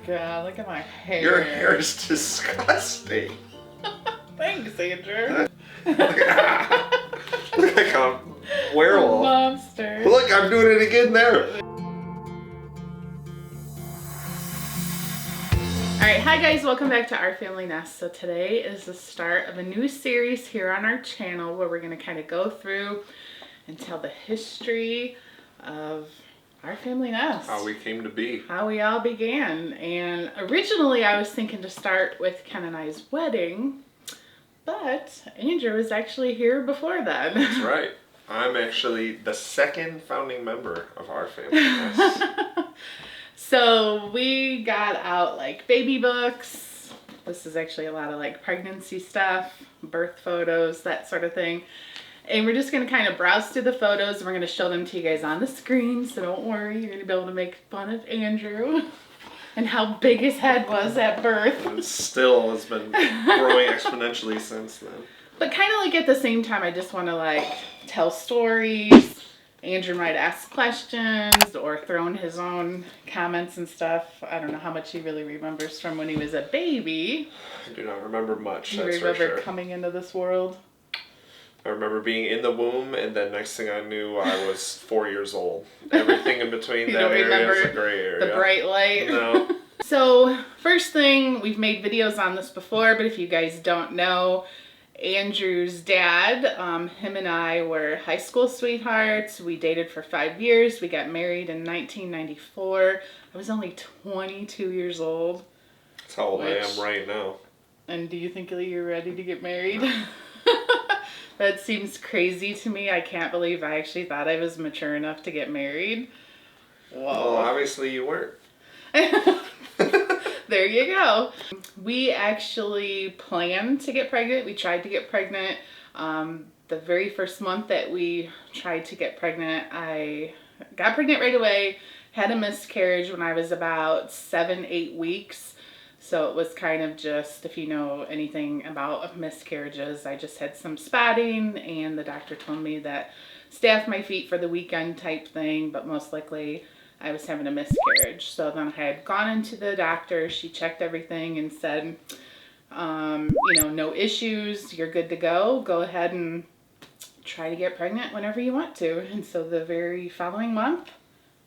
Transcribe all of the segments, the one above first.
God, look at my hair. Your hair is disgusting. Thanks, Andrew. Look like a werewolf. Monster. Look, I'm doing it again there. Alright, hi guys, welcome back to Our Family Nest. So today is the start of a new series here on our channel where we're going to kind of go through and tell the history of our family nest. How we came to be. How we all began. And originally I was thinking to start with Ken and I's wedding, but Andrew was actually here before then. That's right. I'm actually the second founding member of our family nest. So we got out like baby books. This is actually a lot of like pregnancy stuff, birth photos, that sort of thing. And we're just going to kind of browse through the photos and we're going to show them to you guys on the screen. So don't worry, you're going to be able to make fun of Andrew and how big his head was at birth. And still has been growing exponentially since then. But kind of like at the same time, I just want to like tell stories. Andrew might ask questions or throw in his own comments and stuff. I don't know how much he really remembers from when he was a baby. I do not remember much, Do you that's remember for sure. coming into this world? I remember being in the womb, and then next thing I knew, I was 4 years old. Everything in between that area is a gray area. The bright light? No. So, first thing, we've made videos on this before, but if you guys don't know, Andrew's dad, him and I were high school sweethearts. We dated for 5 years. We got married in 1994. I was only 22 years old. That's how old I am right now. And do you think you're ready to get married? That seems crazy to me. I can't believe I actually thought I was mature enough to get married. Whoa. Well, obviously you weren't. There you go. We actually planned to get pregnant. We tried to get pregnant. The very first month that we tried to get pregnant, I got pregnant right away, had a miscarriage when I was about 7-8 weeks. So it was kind of just, if you know anything about miscarriages, I just had some spotting and the doctor told me that stay off my feet for the weekend type thing, but most likely I was having a miscarriage. So then I had gone into the doctor, she checked everything and said, no issues, you're good to go. Go ahead and try to get pregnant whenever you want to. And so the very following month,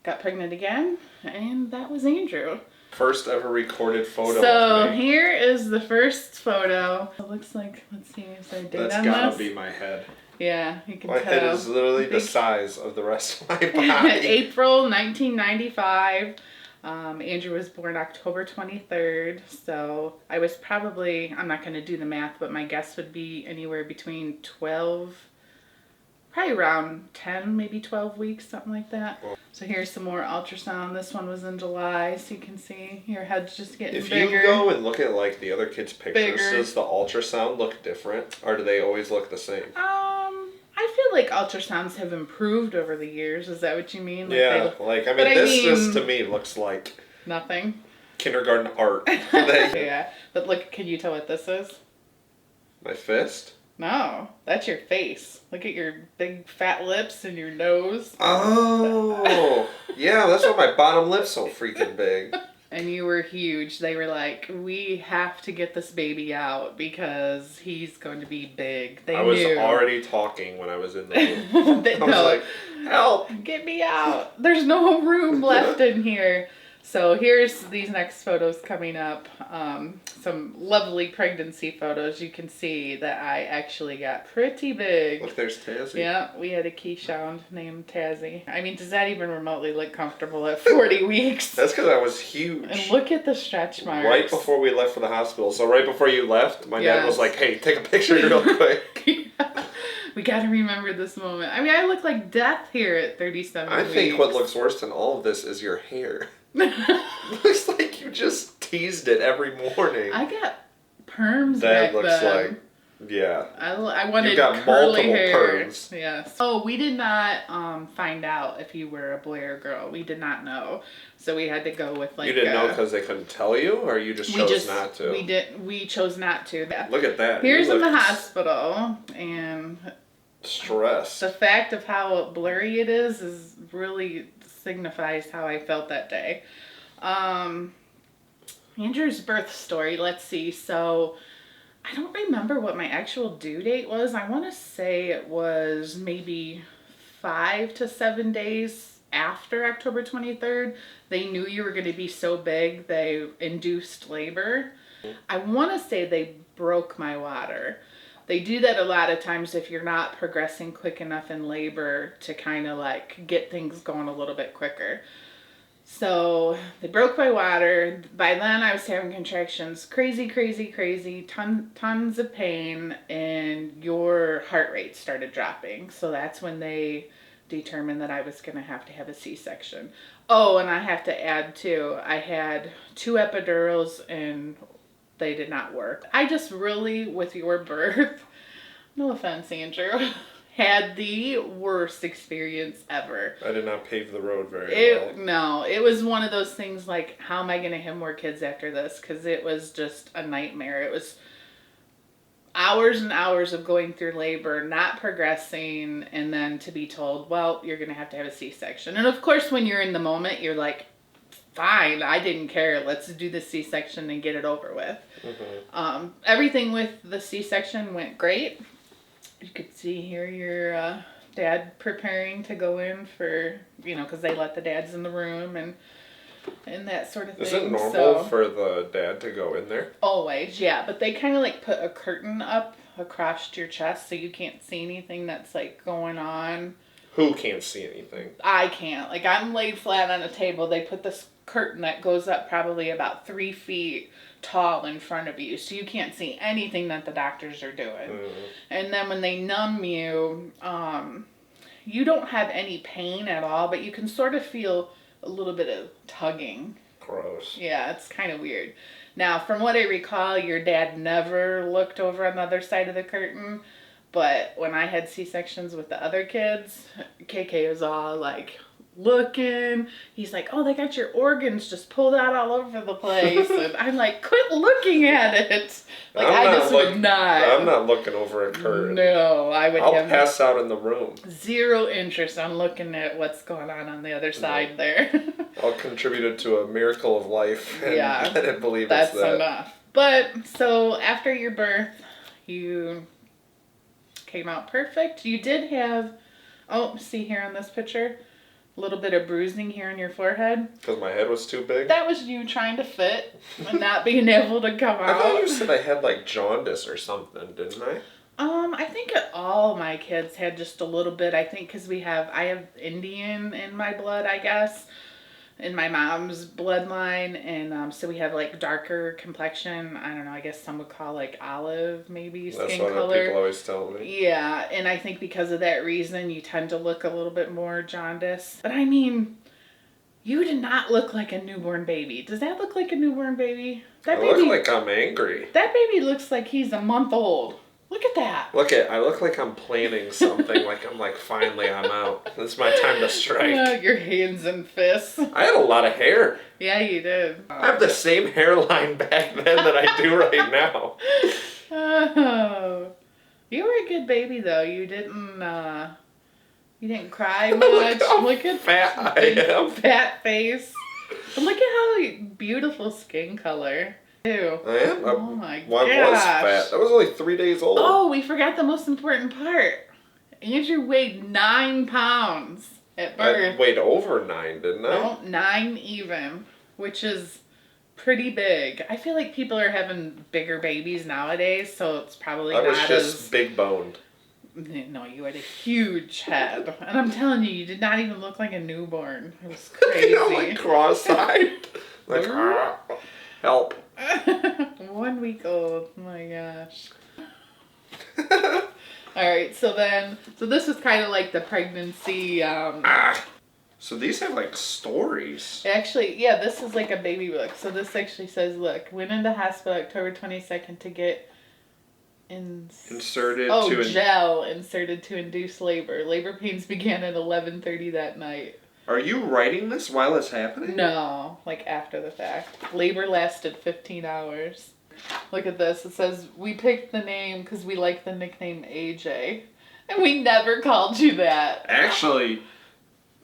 got pregnant again, and that was Andrew. First ever recorded photo So of me. here is the first photo. It looks like, let's see, is there a date That's on gotta this? be my head. Yeah, you can My tell. head is literally the size of the rest of my body. April 1995. Andrew was born October 23rd. So I was probably, I'm not going to do the math, but my guess would be anywhere between 12, probably around 10, maybe 12 weeks, something like that. Well, so here's some more ultrasound. This one was in July, so you can see your head's just getting bigger. If you go and look at like the other kids' pictures, Bigger. does the ultrasound look different, or do they always look the same? I feel like ultrasounds have improved over the years. Is that what you mean? Like Yeah, this just to me looks like nothing. Kindergarten art. Yeah, but look, can you tell what this is? My fist? No, that's your face. Look at your big fat lips and your nose. Oh, yeah, that's why my bottom lip's so freaking big. And you were huge. They were like, we have to get this baby out because he's going to be big. They I was knew. already talking when I was in the room. I was like, help! Get me out. There's no room left in here. So here's these next photos coming up. Some lovely pregnancy photos. You can see that I actually got pretty big. Look, there's Tazzy. Yeah, we had a Keyshawn named Tazzy. I mean, does that even remotely look comfortable at 40 weeks? That's because I was huge. And look at the stretch marks. Right before we left for the hospital. So right before you left, my dad was like, hey, take a picture real quick. Yeah. We got to remember this moment. I mean, I look like death here at 37 weeks. I think what looks worse than all of this is your hair. Looks like you just teased it every morning. I got perms that back looks then. like, yeah. I wanted you got curly multiple hair. perms. Yes. Oh, we did not find out if you were a boy or girl. We did not know. So we had to go with like. You didn't know because they couldn't tell you, or you just chose not to? We chose not to. Look at that. Here's in the hospital, and stressed. the fact of how blurry it is really signifies how I felt that day. Andrew's birth story, let's see. So I don't remember what my actual due date was. I want to say it was maybe 5 to 7 days after October 23rd. They knew you were going to be so big, they induced labor. I want to say they broke my water. They do that a lot of times if you're not progressing quick enough in labor to kind of like get things going a little bit quicker. So they broke my water. By then I was having contractions, crazy, tons of pain, and your heart rate started dropping. So that's when they determined that I was going to have a C-section. Oh, and I have to add too, I had 2 epidurals and they did not work. I just really, with your birth, no offense, Andrew, had the worst experience ever. I did not pave the road very well. No, it was one of those things like, how am I going to have more kids after this? Because it was just a nightmare. It was hours and hours of going through labor, not progressing, and then to be told, well, you're going to have a C-section. And of course, when you're in the moment, you're like, fine, I didn't care. Let's do the C-section and get it over with. Mm-hmm. Everything with the C-section went great. You could see here your dad preparing to go in for, because they let the dads in the room and that sort of thing. Is it normal for the dad to go in there? Always, yeah. But they kind of like put a curtain up across your chest so you can't see anything that's like going on. Who can't see anything? I can't. Like, I'm laid flat on a table. They put this curtain that goes up probably about 3 feet tall in front of you, so you can't see anything that the doctors are doing. Mm-hmm. And then when they numb you, you don't have any pain at all, but you can sort of feel a little bit of tugging. Gross. Yeah, it's kind of weird. Now, from what I recall, your dad never looked over on the other side of the curtain. But when I had C-sections with the other kids, KK was all like looking. He's like, oh, they got your organs just pulled out all over the place. And I'm like, quit looking at it. Like, would not. I'm not looking over a curtain. No, I would I'll pass out in the room. Zero interest on looking at what's going on the other side there. I'll contribute to a miracle of life. And yeah. I didn't believe that's it's that. Enough. But, so after your birth, you came out perfect. You did have, see here on this picture, a little bit of bruising here on your forehead. Because my head was too big? That was you trying to fit and not being able to come out. I thought you said I had like jaundice or something, didn't I? I think all my kids had just a little bit. I think because I have Indian in my blood, I guess. In my mom's bloodline, and so we have like darker complexion. I don't know, I guess some would call like olive maybe skin color. That's what people always tell me. Yeah, and I think because of that reason you tend to look a little bit more jaundiced. But I mean, you did not look like a newborn baby. Does that look like a newborn baby? I look like I'm angry. That baby looks like he's a month old. Look at that. I look like I'm planning something. Finally I'm out. It's my time to strike. Your hands and fists. I had a lot of hair. Yeah, you did. I have the same hairline back then that I do right now. Oh. You were a good baby, though. You didn't cry much. Look at fat I am. Fat face. But look at how beautiful skin color. Ew. I am? Oh my gosh. I was fat. I was only 3 days old. Oh, we forgot the most important part. Andrew weighed 9 pounds at birth. I weighed over 9, didn't I? No, 9 even, which is pretty big. I feel like people are having bigger babies nowadays, so it's probably not as... I was just big boned. No, you had a huge head. And I'm telling you, you did not even look like a newborn. It was crazy. Like cross-eyed. Help. 1 week old. Oh my gosh. Alright, so this is kind of like the pregnancy. So these have stories. Actually, yeah, this is like a baby book. So this actually says, look, went into hospital October 22nd to get gel inserted to induce labor. Labor pains began at 11:30 that night. Are you writing this while it's happening? No, after the fact. Labor lasted 15 hours. Look at this. It says, we picked the name because we like the nickname AJ. And we never called you that. Actually,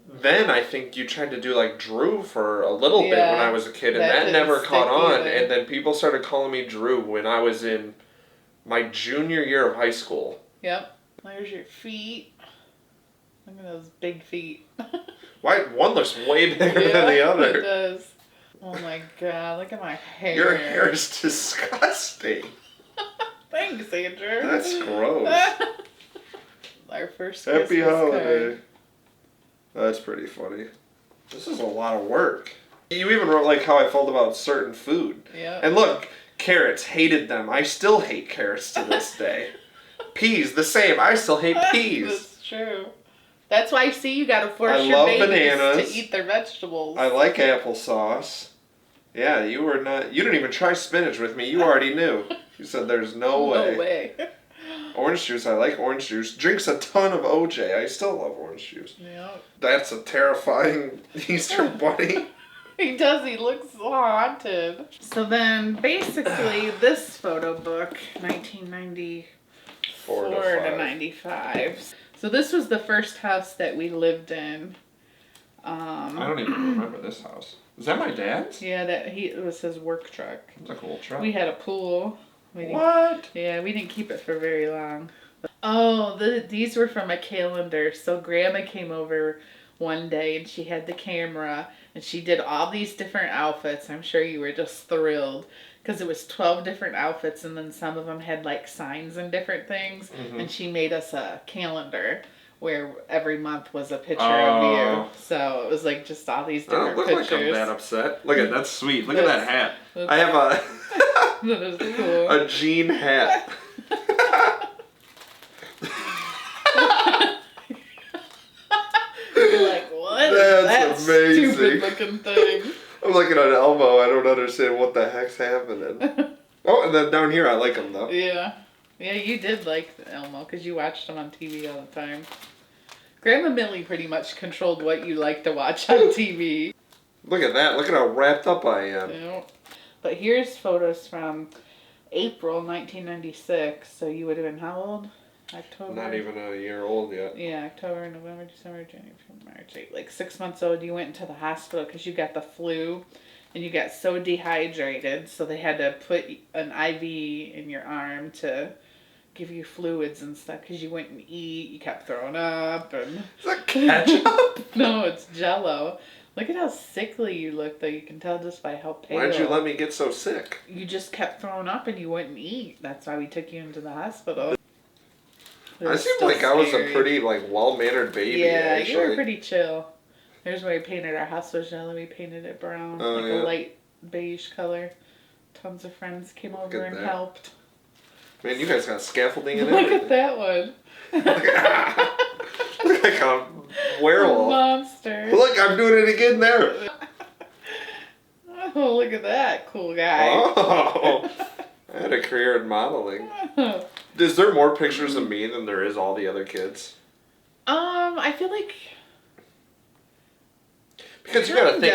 then I think you tried to do like Drew for a little bit when I was a kid, and that never caught on. Either. And then people started calling me Drew when I was in my junior year of high school. Yep. There's your feet. Look at those big feet. Why? One looks way bigger than the other. It does. Oh my god, look at my hair. Your hair is disgusting. Thanks, Andrew. That's gross. Our first Happy Christmas holiday. card. That's pretty funny. This is a lot of work. You even wrote like how I felt about certain food. Yeah. And look, carrots, hated them. I still hate carrots to this day. Peas, the same. I still hate peas. That's true. That's why, see, you gotta force I your love babies bananas. to eat their vegetables. I like applesauce. Yeah, you didn't even try spinach with me. You already knew. You said there's no way. No way. Orange juice, I like orange juice. Drinks a ton of OJ. I still love orange juice. Yeah. That's a terrifying Easter bunny. He does, he looks haunted. So then, basically, this photo book, 1994 to 95. So this was the first house that we lived in. I don't even remember this house. Is that my dad's? Yeah, it was his work truck. It's a cool truck. We had a pool. What? Yeah, we didn't keep it for very long. Oh, these were from a calendar. So Grandma came over one day and she had the camera and she did all these different outfits. I'm sure you were just thrilled because it was 12 different outfits and then some of them had like signs and different things. Mm-hmm. And she made us a calendar where every month was a picture of you. So it was like just all these different pictures. I don't look like I'm that upset. Look at that's sweet. Look at that hat. I have a that is cool. A jean hat. You're like, what? That's amazing. Stupid looking thing. I'm looking at Elmo. I don't understand what the heck's happening. Oh, and then down here I like him though. Yeah. Yeah, you did like Elmo because you watched him on TV all the time. Grandma Millie pretty much controlled what you like to watch on TV. Look at that. Look at how wrapped up I am. Yeah. But here's photos from April 1996. So you would have been how old? October? Not even a year old yet. Yeah, October, November, December, January, March, like 6 months old. You went into the hospital because you got the flu and you got so dehydrated. So they had to put an IV in your arm to give you fluids and stuff because you wouldn't eat. You kept throwing up. And is that ketchup? No, it's Jell-O. Look at how sickly you look, though. You can tell just by how pale. Why'd you let me get so sick? You just kept throwing up and you wouldn't eat. That's why we took you into the hospital. I seemed like scary. I was a pretty well-mannered baby. Yeah, actually. You were pretty chill. There's where we painted our house was yellow. We painted it brown, a light beige color. Tons of friends came over and helped. Man, you guys got scaffolding and everything. Look at that one. Look like a werewolf. A monster. Look, I'm doing it again there. Oh, look at that cool guy. Oh, I had a career in modeling. Is there more pictures of me than there is all the other kids? I feel like... Because you gotta think,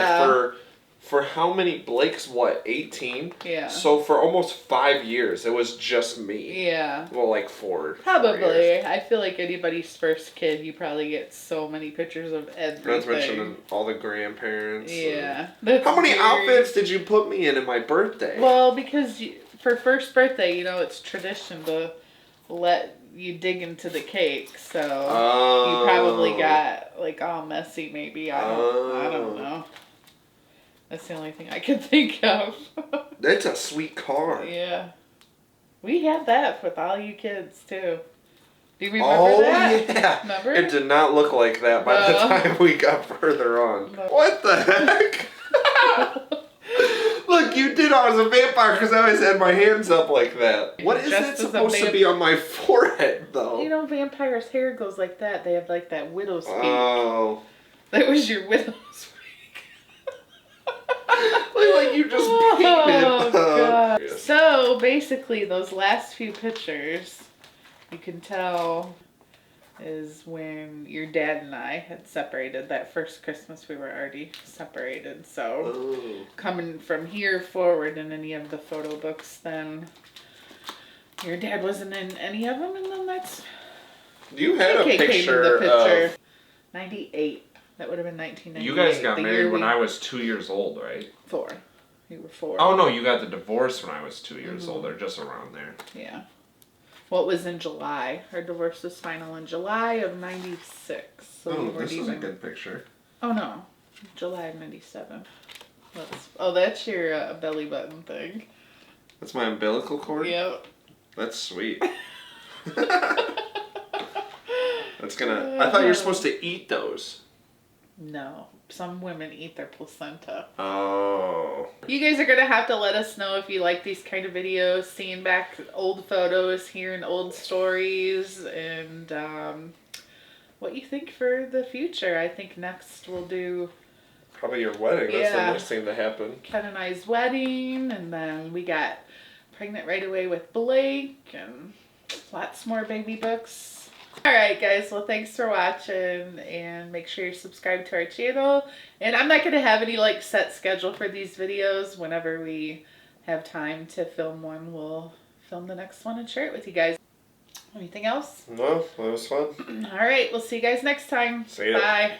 for how many... Blake's what, 18? Yeah. So for almost 5 years, it was just me. Yeah. Well, like 4. Probably. 4 years. I feel like anybody's first kid, you probably get so many pictures of everything. Not to mention all the grandparents. Yeah. How many outfits did you put me in my birthday? Well, because for first birthday, it's tradition to let you dig into the cake, so you probably got like all messy. Maybe I don't know. That's the only thing I can think of. That's a sweet car. Yeah, we had that with all you kids too. Do you remember that? Oh yeah. Remember? It did not look like that by the time we got further on. No. What the heck? Look, you did. I was a vampire because I always had my hands up like that. What is that supposed to be on my forehead, though? Vampires' hair goes like that. They have like that widow's peak. Oh. That was your widow's peak. Look like you just painted. Oh, God. So, basically, those last few pictures, you can tell... is when your dad and I had separated. That first Christmas we were already separated. So coming from here forward in any of the photo books, then your dad wasn't in any of them, and then that's... You had a picture of... 98. That would have been 1998. You guys got married when I was 2 years old, right? 4. You were 4. Oh, no, you got the divorce when I was 2 years old, or just around there. Yeah. Well, it was in July. Our divorce was final in July of 96. So This is a good picture. Oh, no. July of 97. That's your belly button thing. That's my umbilical cord? Yep. That's sweet. That's gonna... I thought you were supposed to eat those. No. Some women eat their placenta. Oh. You guys are going to have to let us know if you like these kind of videos, seeing back old photos, hearing old stories, and what you think for the future. I think next we'll do... Probably your wedding. That's the next thing to happen. Ken and I's wedding, and then we got pregnant right away with Blake, and lots more baby books. Alright guys, well thanks for watching, and make sure you're subscribed to our channel. And I'm not going to have any like set schedule for these videos. Whenever we have time to film one, we'll film the next one and share it with you guys. Anything else? No, that was fun. Alright, we'll see you guys next time. See ya. Bye.